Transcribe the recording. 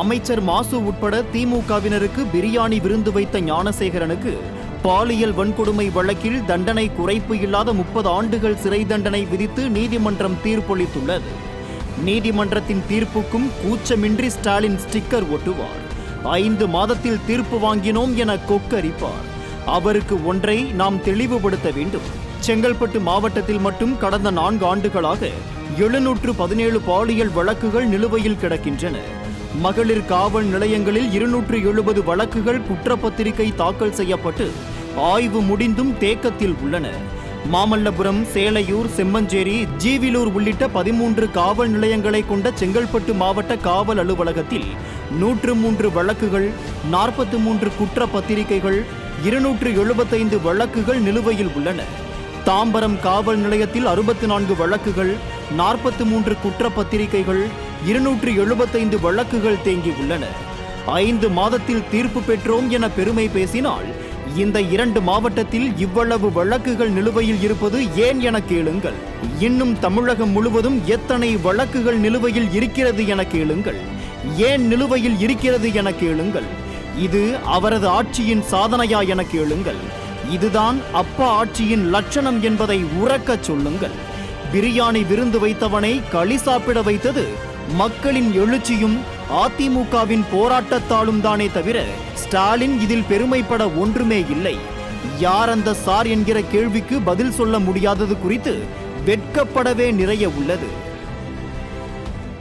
அமைச்சர் மாசு உட்பட திமுகவினருக்கு பிரியாணி விருந்து வைத்த ஞானசேகரனுக்கு பாலியல் வன்கொடுமை வழக்கில் தண்டனை குறைப்பு இல்லாத 30 ஆண்டுகள் சிறை தண்டனை விதித்து நீதிமன்றம் தீர்ப்பளித்துள்ளது. நீதிமன்றத்தின் தீர்ப்புக்கும் கூச்சமின்றி ஸ்டாலின் ஸ்டிக்கர் ஒட்டுவார். 5 மாதத்தில் தீர்ப்பு வாங்கினோம் என கொக்கரிப்பார். அவருக்கு ஒன்றை நாம் தெளிவுபடுத்த வேண்டும். செங்கல்பட்டு மாவட்டத்தில் மட்டும் கடந்த 4 ஆண்டுகளாக 717 பாலியல் வழக்குகள் நிலுவையில் கிடக்கின்றன. மகளிர் காவல் நிலையங்களில் 270 வழக்குகள் குற்றப்பத்திரிகை தாக்கல் செய்யப்பட்டு ஆய்வு முடிந்தும் தேக்கத்தில் உள்ளன. மாமல்லபுரம், சேலையூர், செம்மஞ்சேரி, ஜீவிலூர் உள்ளிட்ட 13 காவல் நிலையங்களை கொண்ட செங்கல்பட்டு மாவட்ட காவல் அலுவலகத்தில் 103 வழக்குகள், 43 குற்றப்பத்திரிகைகள், 275 வழக்குகள் நிலுவையில் உள்ளன. தாம்பரம் காவல் நிலையத்தில் 64 வழக்குகள், 43 குற்றப்பத்திரிகைகள், 275 வழக்குகள் தேங்கி உள்ளன. 5 மாதத்தில் தீர்ப்பு பெற்றோம் என பெருமை பேசினால் இந்த 2 மாவட்டத்தில் இவ்வளவு வழக்குகள் நிலுவையில் இருப்பது ஏன் என கேளுங்கள். இன்னும் தமிழகம் முழுவதும் எத்தனை வழக்குகள் நிலுவையில் இருக்கிறது என கேளுங்கள். ஏன் நிலுவையில் இருக்கிறது என கேளுங்கள். இது அவரது ஆட்சியின் சாதனையா என கேளுங்கள். இதுதான் அப்பா ஆட்சியின் லட்சணம் என்பதை உரக்கச் சொல்லுங்கள். பிரியாணி விருந்து வைத்தவனை களி சாப்பிட வைத்தது மக்களின் எழுச்சியும் அதிமுகவின் போராட்டத்தாலும் தானே தவிர ஸ்டாலின் இதில் பெருமைப்பட ஒன்றுமே இல்லை. யார் அந்த சார் என்கிற கேள்விக்கு பதில் சொல்ல முடியாதது குறித்து வெட்கப்படவே நிறைய உள்ளது.